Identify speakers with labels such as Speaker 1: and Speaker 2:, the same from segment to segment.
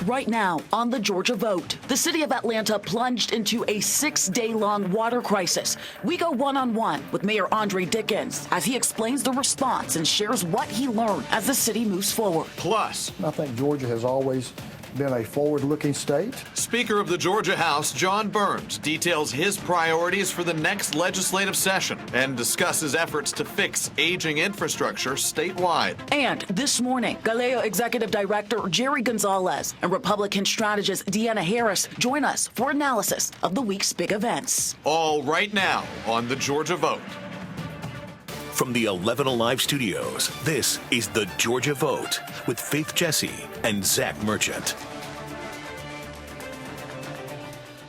Speaker 1: right now on the Georgia Vote. The city of Atlanta plunged into a 6-day-long water crisis. We go one-on-one with Mayor Andre Dickens as he explains the response and shares what he learned as the city moves forward.
Speaker 2: Plus,
Speaker 3: I think Georgia has always been a forward-looking state.
Speaker 2: Speaker of the Georgia House, John Burns, details his priorities for the next legislative session and discusses efforts to fix aging infrastructure statewide.
Speaker 1: And this morning, Galeo Executive Director Jerry Gonzalez and Republican strategist Deanna Harris join us for analysis of the week's big events.
Speaker 2: All right now on the Georgia Vote.
Speaker 4: From the 11 Alive studios, this is the Georgia Vote with Faith Jesse and Zach Merchant.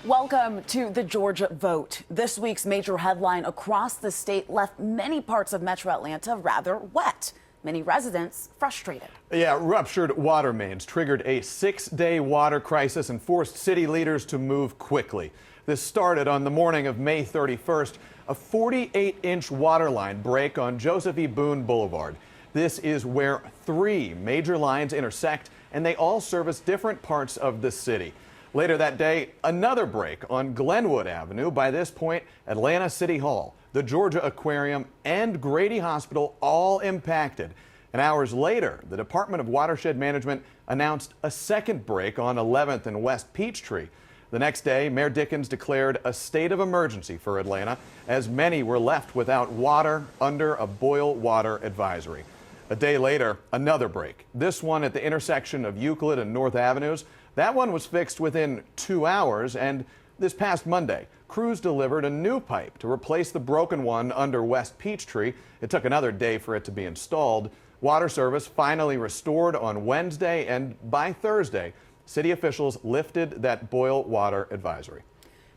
Speaker 1: Welcome to the Georgia Vote. This week's major headline across the state left many parts of Metro Atlanta rather wet. Many residents frustrated.
Speaker 5: Yeah, ruptured water mains triggered a 6-day water crisis and forced city leaders to move quickly. This started on the morning of May 31st. A 48-inch water line break on Joseph E. Boone Boulevard. This is where 3 major lines intersect, and they all service different parts of the city. Later that day, another break on Glenwood Avenue. By this point, Atlanta City Hall, the Georgia Aquarium, and Grady Hospital all impacted. And hours later, the Department of Watershed Management announced a second break on 11th and West Peachtree. The next day, Mayor Dickens declared a state of emergency for Atlanta, as many were left without water under a boil water advisory. A day later, another break, this one at the intersection of Euclid and North Avenues. That one was fixed within 2 hours, and this past Monday, crews delivered a new pipe to replace the broken one under West Peachtree. It took another day for it to be installed. Water service finally restored on Wednesday, and by Thursday, city officials lifted that boil water advisory.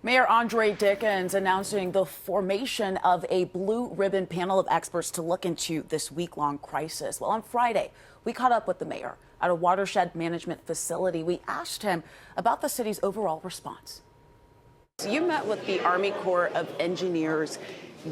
Speaker 1: Mayor Andre Dickens announcing the formation of a blue ribbon panel of experts to look into this week-long crisis. Well, on Friday, we caught up with the mayor at a watershed management facility. We asked him about the city's overall response. You met with the Army Corps of Engineers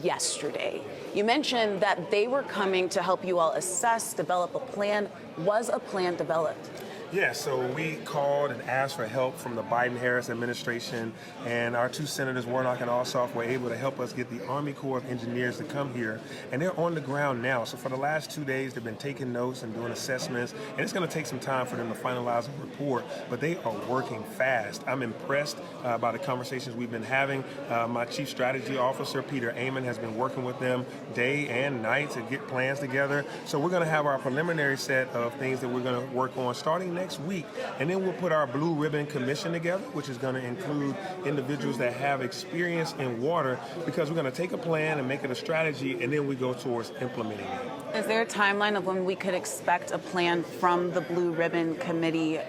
Speaker 1: yesterday. You mentioned that they were coming to help you all assess, develop a plan. Was a plan developed?
Speaker 6: Yeah, so we called and asked for help from the Biden-Harris administration, and our 2 senators, Warnock and Ossoff, were able to help us get the Army Corps of Engineers to come here, and they're on the ground now. So for the last 2 days, they've been taking notes and doing assessments, and it's going to take some time for them to finalize a report, but they are working fast. I'm impressed by the conversations we've been having. My Chief Strategy Officer, Peter Amon, has been working with them day and night to get plans together. So we're going to have our preliminary set of things that we're going to work on starting next week, and then we'll put our blue ribbon commission together, which is going to include individuals that have experience in water, because we're going to take a plan and make it a strategy, and then we go towards implementing it.
Speaker 1: Is there a timeline of when we could expect a plan from the blue ribbon committee?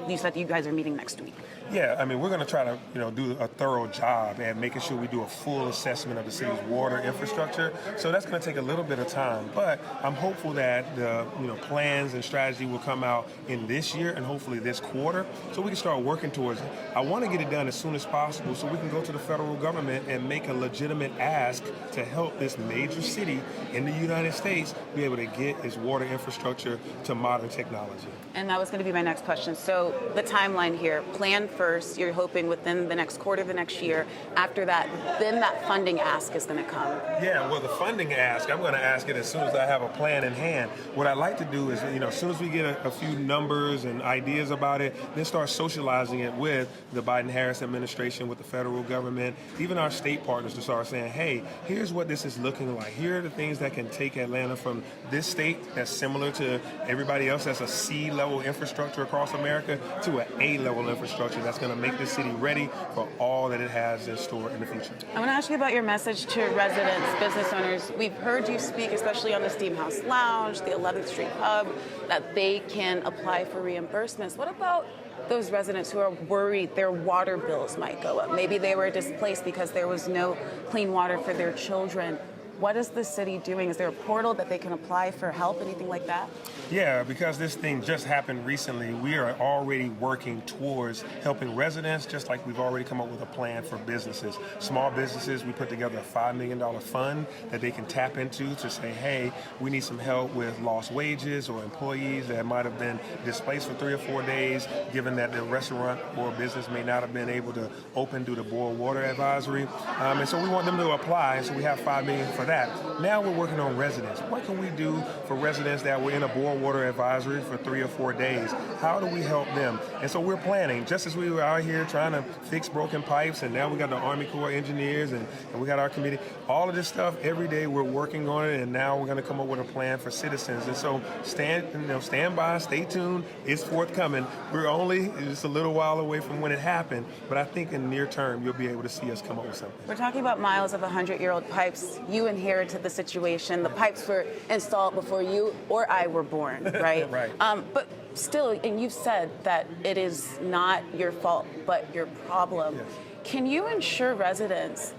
Speaker 1: You said you guys are meeting next week.
Speaker 6: Yeah, I mean, we're going to try to, do a thorough job at making sure we do a full assessment of the city's water infrastructure. So that's going to take a little bit of time, but I'm hopeful that the, plans and strategy will come out in this year and hopefully this quarter, so we can start working towards it. I want to get it done as soon as possible so we can go to the federal government and make a legitimate ask to help this major city in the United States be able to get its water infrastructure to modern technology.
Speaker 1: And that was going to be my next question. So the timeline here, plan first, you're hoping within the next quarter of the next year. After that, then that funding ask is going to come.
Speaker 6: Yeah, well, the funding ask, I'm going to ask it as soon as I have a plan in hand. What I'd like to do is, as soon as we get a few numbers and ideas about it, then start socializing it with the Biden-Harris administration, with the federal government, even our state partners, to start saying, hey, here's what this is looking like. Here are the things that can take Atlanta from this state that's similar to everybody else, that's a C-level infrastructure across America, to an A-level infrastructure that's going to make this city ready for all that it has in store in the future.
Speaker 1: I want to ask you about your message to residents, business owners. We've heard you speak, especially on the Steam House Lounge, the 11th Street Hub, that they can apply for reimbursements. What about those residents who are worried their water bills might go up? Maybe they were displaced because there was no clean water for their children. What is the city doing? Is there a portal that they can apply for help, anything like that?
Speaker 6: Yeah, because this thing just happened recently, we are already working towards helping residents, just like we've already come up with a plan for businesses. Small businesses, we put together a $5 million fund that they can tap into to say, hey, we need some help with lost wages or employees that might have been displaced for 3 or 4 days, given that the restaurant or business may not have been able to open due to boil water advisory. And so we want them to apply, so we have $5 million for that. Now we're working on residents. What can we do for residents that were in a boil water advisory for 3 or 4 days? How do we help them? And so we're planning, just as we were out here trying to fix broken pipes, and now we got the Army Corps engineers and we got our committee. All of this stuff, every day we're working on it, and now we're going to come up with a plan for citizens. And so stand by, stay tuned. It's forthcoming. We're only just a little while away from when it happened, but I think in the near term you'll be able to see us come up with something.
Speaker 1: We're talking about miles of 100-year-old pipes. You inherited the situation. The pipes were installed before you or I were born, right?
Speaker 6: Right.
Speaker 1: But still, and you've said that it is not your fault, but your problem.
Speaker 6: Yes.
Speaker 1: Can you ensure residents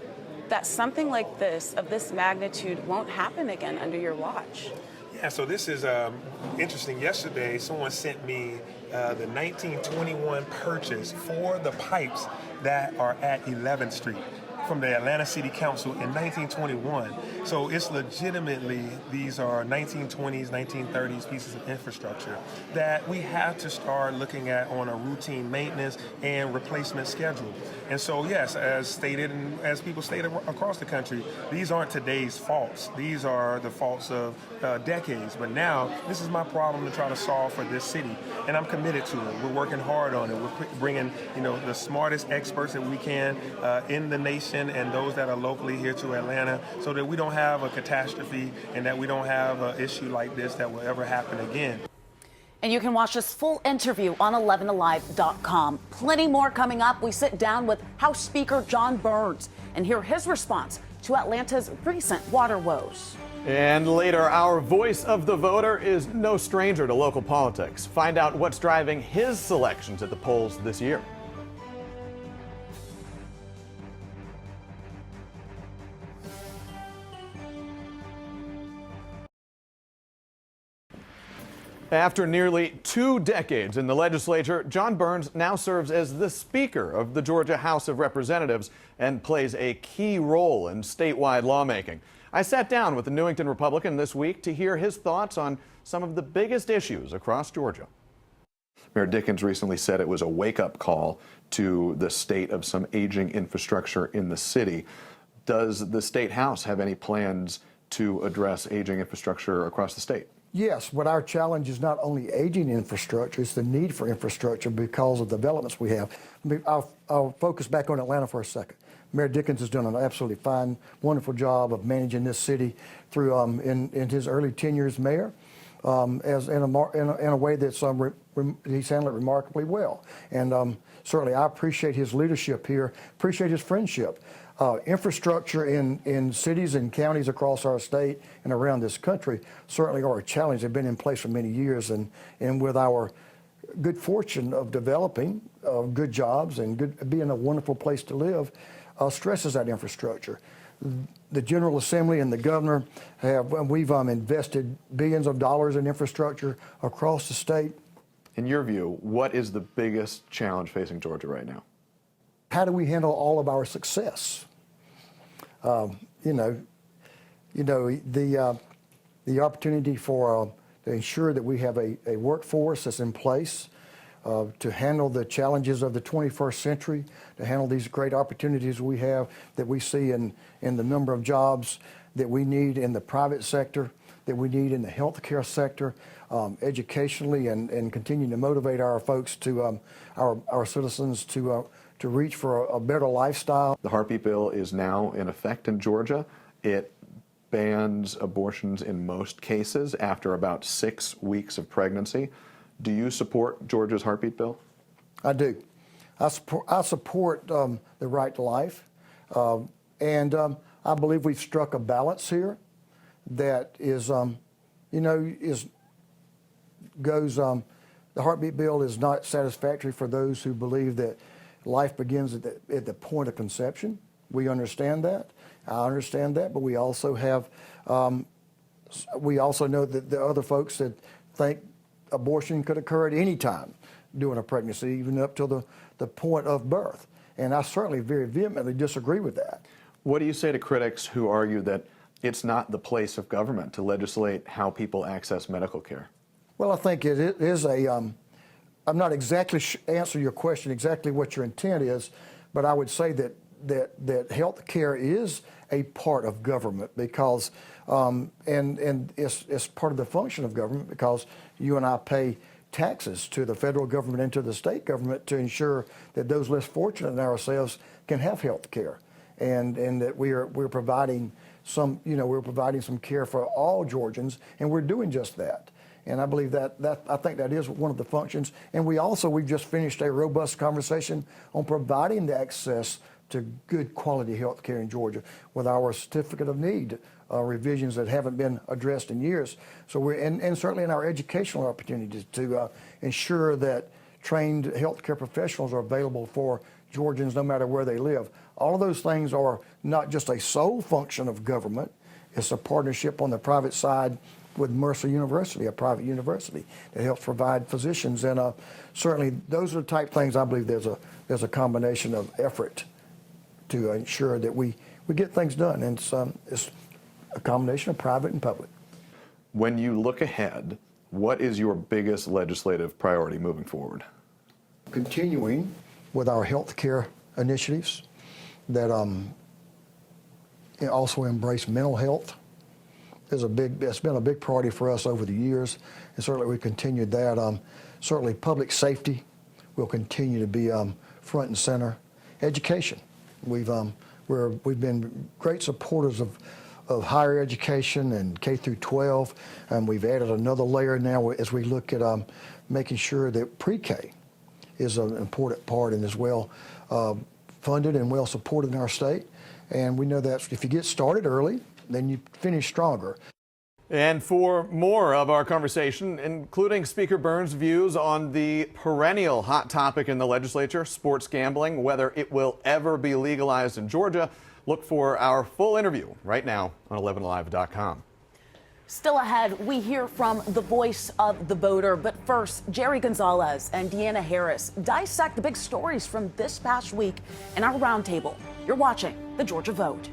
Speaker 1: that something like this, of this magnitude, won't happen again under your watch?
Speaker 6: Yeah, so this is interesting. Yesterday, someone sent me the 1921 purchase for the pipes that are at 11th Street from the Atlanta City Council in 1921. So it's legitimately, these are 1920s, 1930s pieces of infrastructure that we have to start looking at on a routine maintenance and replacement schedule. And so yes, as stated and as people stated across the country, these aren't today's faults. These are the faults of decades. But now, this is my problem to try to solve for this city. And I'm committed to it. We're working hard on it. We're bringing, the smartest experts that we can in the nation and those that are locally here to Atlanta, so that we don't have a catastrophe and that we don't have an issue like this that will ever happen again.
Speaker 1: And you can watch this full interview on 11alive.com. Plenty more coming up. We sit down with House Speaker John Burns and hear his response to Atlanta's recent water woes.
Speaker 5: And later, our voice of the voter is no stranger to local politics. Find out what's driving his selections at the polls this year. After nearly 2 decades in the legislature, John Burns now serves as the Speaker of the Georgia House of Representatives and plays a key role in statewide lawmaking. I sat down with the Newington Republican this week to hear his thoughts on some of the biggest issues across Georgia.
Speaker 7: Mayor Dickens recently said it was a wake-up call to the state of some aging infrastructure in the city. Does the State House have any plans to address aging infrastructure across the state?
Speaker 3: Yes, but our challenge is not only aging infrastructure, it's the need for infrastructure because of the developments we have. I'll focus back on Atlanta for a second. Mayor Dickens has done an absolutely fine, wonderful job of managing this city through in his early tenure as mayor, as in a way that's he's handled it remarkably well. And certainly I appreciate his leadership here, appreciate his friendship. Infrastructure in cities and counties across our state and around this country certainly are a challenge. They've been in place for many years, and with our good fortune of developing good jobs and being a wonderful place to live, stresses that infrastructure. The General Assembly and the governor we've invested billions of dollars in infrastructure across the state.
Speaker 7: In your view, what is the biggest challenge facing Georgia right now?
Speaker 3: How do we handle all of our success? The opportunity to ensure that we have a workforce that's in place to handle the challenges of the 21st century, to handle these great opportunities we have that we see in the number of jobs that we need in the private sector, that we need in the healthcare sector, educationally, and continue to motivate our folks to our citizens to reach for a better lifestyle.
Speaker 7: The heartbeat bill is now in effect in Georgia. It bans abortions in most cases after about 6 weeks of pregnancy. Do you support Georgia's heartbeat bill?
Speaker 3: I do. I support the right to life, and I believe we've struck a balance here that is, the heartbeat bill is not satisfactory for those who believe that life begins at the point of conception. We understand that, I understand that, but we also have, we also know that there are other folks that think abortion could occur at any time during a pregnancy, even up to the point of birth. And I certainly very vehemently disagree with that.
Speaker 7: What do you say to critics who argue that it's not the place of government to legislate how people access medical care?
Speaker 3: Well, I think it is a, I'm not exactly answer your question exactly what your intent is, but I would say that health care is a part of government because, and it's part of the function of government because you and I pay taxes to the federal government and to the state government to ensure that those less fortunate than ourselves can have health care, and that we're providing some, we're providing some care for all Georgians, and we're doing just that. And I believe that I think that is one of the functions. And we've just finished a robust conversation on providing the access to good quality health care in Georgia with our certificate of need revisions that haven't been addressed in years. So we're, and certainly in our educational opportunities to ensure that trained healthcare professionals are available for Georgians no matter where they live. All of those things are not just a sole function of government. It's a partnership on the private side with Mercer University, a private university that helps provide physicians. And certainly those are the type of things I believe there's a combination of effort to ensure that we get things done. And it's a combination of private and public.
Speaker 7: When you look ahead, what is your biggest legislative priority moving forward?
Speaker 3: Continuing with our health care initiatives that also embrace mental health. It's been a big priority for us over the years, and certainly we continued that. Certainly public safety will continue to be front and center. Education. We've been great supporters of higher education and K through 12, and we've added another layer now as we look at making sure that pre-K is an important part and is well funded and well supported in our state. And we know that if you get started early, then you finish stronger.
Speaker 5: And for more of our conversation, including Speaker Burns' views on the perennial hot topic in the legislature, sports gambling, whether it will ever be legalized in Georgia, look for our full interview right now on 11alive.com.
Speaker 1: Still ahead, we hear from the voice of the voter. But first, Jerry Gonzalez and Deanna Harris dissect the big stories from this past week in our roundtable. You're watching the Georgia Vote.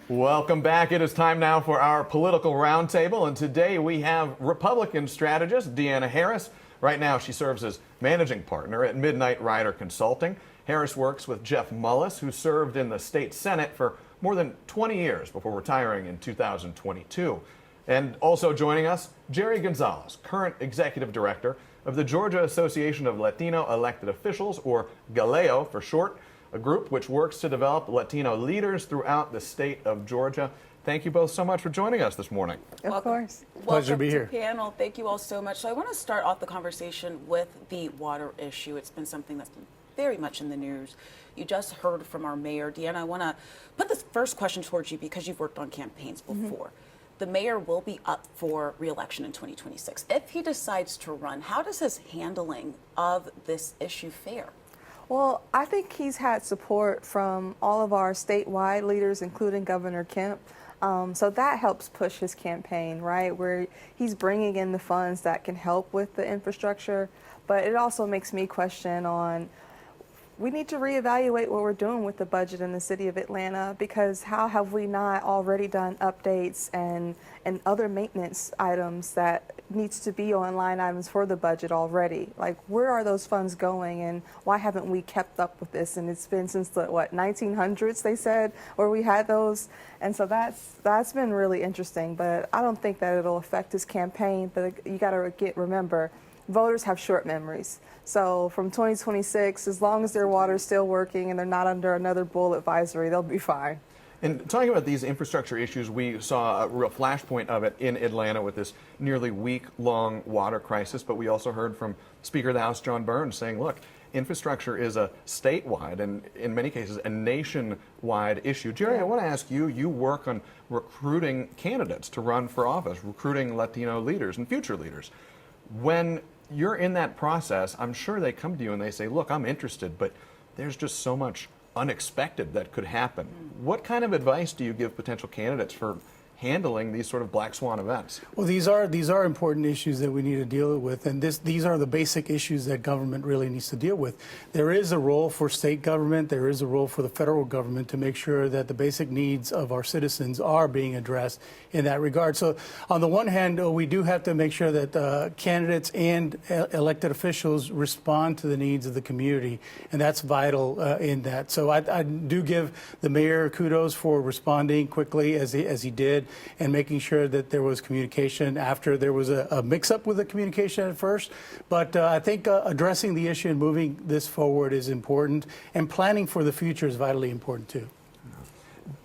Speaker 5: Welcome back. It is time now for our political roundtable, and today we have Republican strategist Deanna Harris. Right now, she serves as managing partner at Midnight Rider Consulting. Harris works with Jeff Mullis, who served in the state Senate for more than 20 years before retiring in 2022. And also joining us, Jerry Gonzalez, current executive director of the Georgia Association of Latino Elected Officials, or GALEO for short, a group which works to develop Latino leaders throughout the state of Georgia. Thank you both so much for joining us this morning.
Speaker 8: Of course.
Speaker 9: Pleasure to be here.
Speaker 1: Panel, thank you all so much. So I want to start off the conversation with the water issue. It's been something that's been very much in the news. You just heard from our mayor. Deanna, I want to put this first question towards you because you've worked on campaigns before. The mayor will be up for re-election in 2026. If he decides to run, how does his handling of this issue fare?
Speaker 8: Well, I think he's had support from all of our statewide leaders, including Governor Kemp. So that helps push his campaign, right, where he's bringing in the funds that can help with the infrastructure. But it also makes me question on, we need to reevaluate what we're doing with the budget in the city of Atlanta, because how have we not already done updates and other maintenance items that needs to be on line items for the budget already? Like, where are those funds going, and why haven't we kept up with this? And it's been since the 1900s, they said, where we had those. And so that's been really interesting, but I don't think that it'll affect his campaign. But you got to remember, voters have short memories. So from 2026, as long as their water's still working and they're not under another bull advisory, they'll be fine.
Speaker 5: And talking about these infrastructure issues, we saw a real flashpoint of it in Atlanta with this nearly week-long water crisis. But we also heard from Speaker of the House John Burns saying, look, infrastructure is a statewide and in many cases a nationwide issue. Jerry, I want to ask you, you work on recruiting candidates to run for office, recruiting Latino leaders and future leaders. When
Speaker 7: you're in that process, I'm sure they come to you and they say, look, I'm interested, but there's just so much unexpected that could happen. What kind of advice do you give potential candidates for handling these sort of black swan events?
Speaker 9: Well, these are important issues that we need to deal with, and these are the basic issues that government really needs to deal with. There is a role for state government, there is a role for the federal government to make sure that the basic needs of our citizens are being addressed in that regard. So on the one hand, we do have to make sure that candidates and elected officials respond to the needs of the community, and that's vital in that. So I do give the mayor kudos for responding quickly as he did, and making sure that there was communication after there was a mix-up with the communication at first. But I think addressing the issue and moving this forward is important, and planning for the future is vitally important too.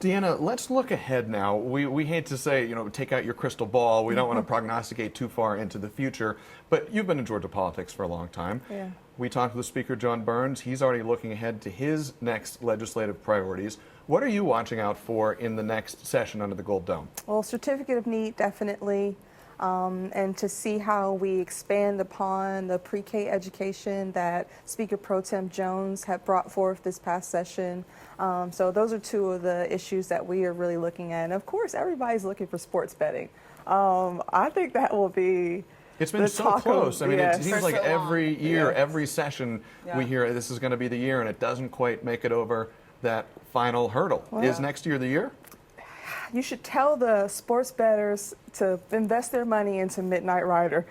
Speaker 7: Deanna, let's look ahead now. We hate to say, take out your crystal ball. We don't want to prognosticate too far into the future, but you've been in Georgia politics for a long time.
Speaker 8: Yeah.
Speaker 7: We talked with the Speaker, John Burns. He's already looking ahead to his next legislative priorities. What are you watching out for in the next session under the Gold Dome?
Speaker 8: Well, certificate of need, definitely. And to see how we expand upon the pre-K education that Speaker Pro Tem Jones had brought forth this past session. So those are two of the issues that we are really looking at. And of course, everybody's looking for sports betting. I think that will be...
Speaker 7: It's been so close. I mean,
Speaker 8: yes.
Speaker 7: it seems like every year, every session,
Speaker 8: Yeah.
Speaker 7: we hear this is going to be the year, and it doesn't quite make it over that final hurdle.
Speaker 8: Well,
Speaker 7: Is next year the year?
Speaker 8: You should tell the sports bettors to invest their money into Midnight Rider.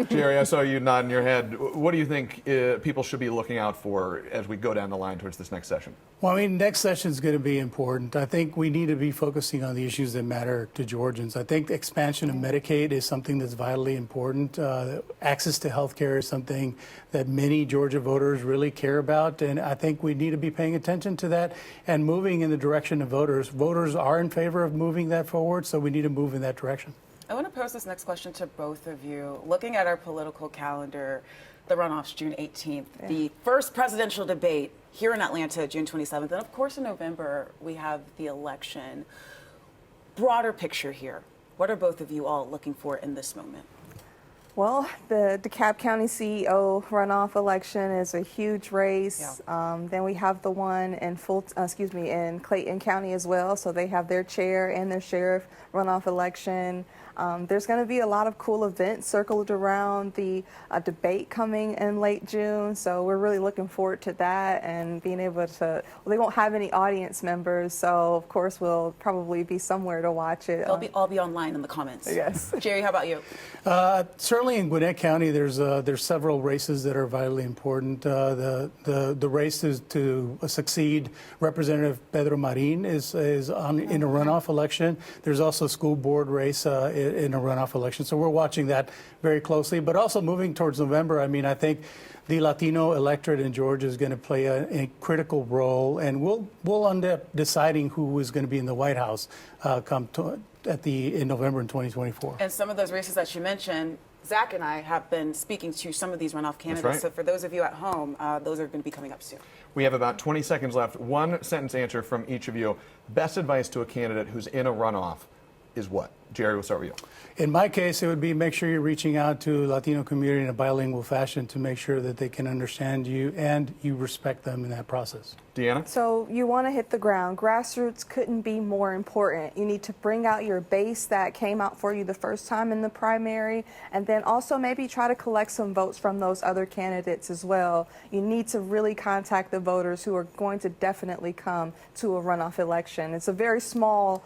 Speaker 7: Jerry, I saw you nodding your head. What do you think people should be looking out for as we go down the line towards this next session?
Speaker 9: Well, I mean, next session is going to be important. I think we need to be focusing on the issues that matter to Georgians. I think the expansion of Medicaid is something that's vitally important. Access to health care is something that many Georgia voters really care about, and I think we need to be paying attention to that and moving in the direction of voters. Voters are in favor of moving that forward, so we need to move in that direction.
Speaker 1: I want to pose this next question to both of you. Looking at our political calendar, the runoffs June 18th, the first presidential debate here in Atlanta, June 27th, and of course in November we have the election. Broader picture here. What are both of you all looking for in this moment?
Speaker 8: Well, the DeKalb County CEO runoff election is a huge race.
Speaker 1: Yeah.
Speaker 8: Then we have the one in in Clayton County as well. So they have their chair and their sheriff runoff election. There's going to be a lot of cool events circled around the debate coming in late June. So we're really looking forward to that and being able to, well, they won't have any audience members. So of course we'll probably be somewhere to watch it.
Speaker 1: They'll all be online in the comments.
Speaker 8: Yes.
Speaker 1: Jerry, how about you?
Speaker 9: Certainly in Gwinnett County, there's several races that are vitally important. The race to succeed Representative Pedro Marin is in a runoff election. There's also a school board race in a runoff election. So we're watching that very closely. But also moving towards November, I mean, I think the Latino electorate in Georgia is going to play a critical role, and we'll end up deciding who is going to be in the White House in November in 2024.
Speaker 1: And some of those races that you mentioned, Zach and I have been speaking to some of these runoff candidates.
Speaker 7: Right.
Speaker 1: So for those of you at home, those are going to be coming up soon.
Speaker 7: We have about 20 seconds left. One sentence answer from each of you. Best advice to a candidate who's in a runoff is what? Jerry, we'll start with you.
Speaker 9: In my case, it would be make sure you're reaching out to Latino community in a bilingual fashion to make sure that they can understand you and you respect them in that process.
Speaker 7: Deanna?
Speaker 8: So you want to hit the ground. Grassroots couldn't be more important. You need to bring out your base that came out for you the first time in the primary, and then also maybe try to collect some votes from those other candidates as well. You need to really contact the voters who are going to definitely come to a runoff election. It's a very small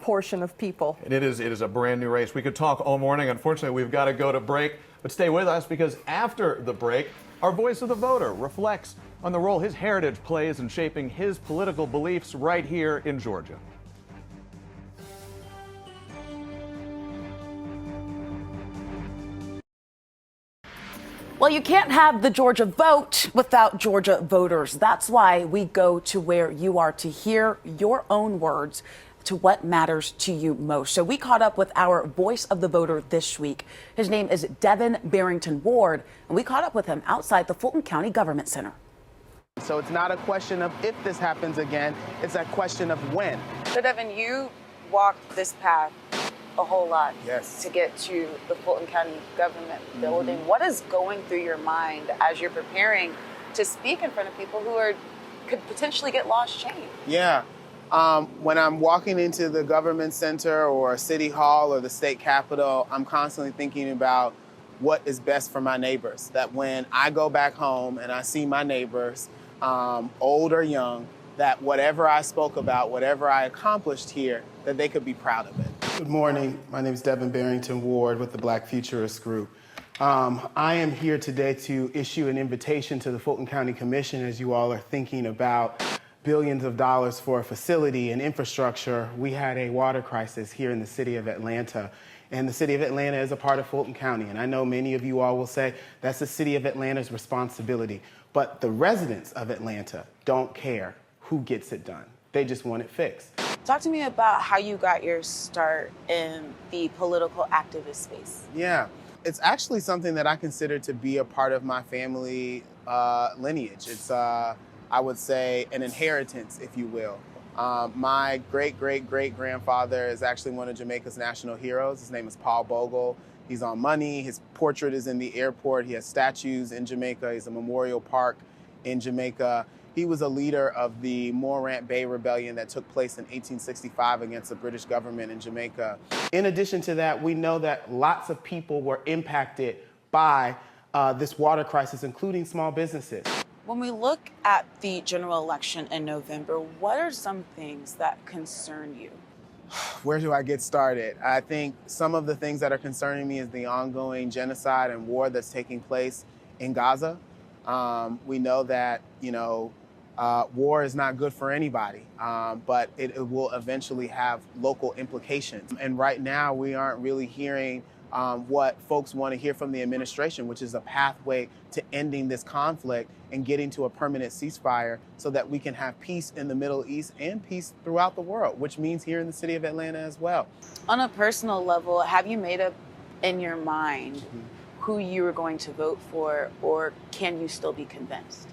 Speaker 8: portion of people.
Speaker 7: And it is a brand new race. We could talk all morning. Unfortunately, we've got to go to break. But stay with us, because after the break, our voice of the voter reflects on the role his heritage plays in shaping his political beliefs right here in Georgia.
Speaker 1: Well, you can't have the Georgia vote without Georgia voters. That's why we go to where you are to hear your own words to what matters to you most. So we caught up with our voice of the voter this week. His name is Devin Barrington Ward, and we caught up with him outside the Fulton County Government Center.
Speaker 10: So it's not a question of if this happens again, it's a question of when.
Speaker 1: So Devin, you walked this path a whole lot
Speaker 10: Yes.
Speaker 1: to get to the Fulton County government building. What is going through your mind as you're preparing to speak in front of people who could potentially get lost chain?
Speaker 10: Yeah. When I'm walking into the government center or City Hall or the state capitol, I'm constantly thinking about what is best for my neighbors. That when I go back home and I see my neighbors, old or young, that whatever I spoke about, whatever I accomplished here, that they could be proud of it. Good morning. My name is Devin Barrington Ward with the Black Futurist Group. I am here today to issue an invitation to the Fulton County Commission as you all are thinking about billions of dollars for a facility and infrastructure. We had a water crisis here in the city of Atlanta, and the city of Atlanta is a part of Fulton County. And I know many of you all will say that's the city of Atlanta's responsibility, but the residents of Atlanta don't care who gets it done. They just want it fixed.
Speaker 1: Talk to me about how you got your start in the political activist space.
Speaker 10: Yeah, it's actually something that I consider to be a part of my family lineage. It's, I would say, an inheritance, if you will. My great-great-great-grandfather is actually one of Jamaica's national heroes. His name is Paul Bogle. He's on money. His portrait is in the airport. He has statues in Jamaica. He's a memorial park in Jamaica. He was a leader of the Morant Bay Rebellion that took place in 1865 against the British government in Jamaica. In addition to that, we know that lots of people were impacted by this water crisis, including small businesses.
Speaker 1: When we look at the general election in November, what are some things that concern you?
Speaker 10: Where do I get started? I think some of the things that are concerning me is the ongoing genocide and war that's taking place in Gaza. We know that, war is not good for anybody, but it will eventually have local implications. And right now, we aren't really hearing what folks want to hear from the administration, which is a pathway to ending this conflict and getting to a permanent ceasefire so that we can have peace in the Middle East and peace throughout the world, which means here in the city of Atlanta as well.
Speaker 1: On a personal level, have you made up in your mind who you are going to vote for, or can you still be convinced?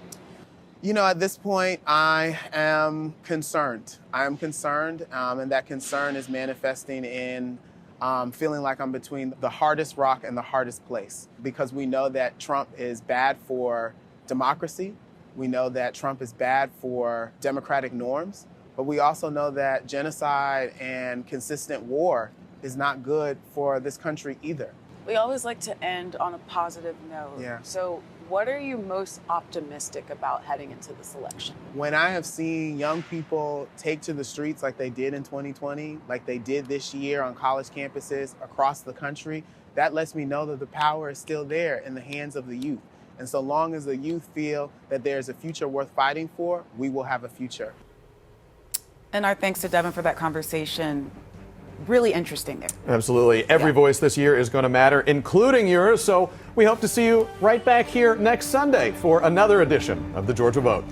Speaker 10: At this point, I am concerned. and that concern is manifesting in feeling like I'm between the hardest rock and the hardest place, because we know that Trump is bad for democracy. We know that Trump is bad for democratic norms, but we also know that genocide and consistent war is not good for this country either.
Speaker 1: We always like to end on a positive note.
Speaker 10: Yeah.
Speaker 1: So what are you most optimistic about heading into this election?
Speaker 10: When I have seen young people take to the streets like they did in 2020, like they did this year on college campuses across the country, that lets me know that the power is still there in the hands of the youth. And so long as the youth feel that there's a future worth fighting for, we will have a future.
Speaker 1: And our thanks to Devin for that conversation. Really interesting there.
Speaker 5: Absolutely. Every voice this year is going to matter, including yours. So we hope to see you right back here next Sunday for another edition of the Georgia Vote.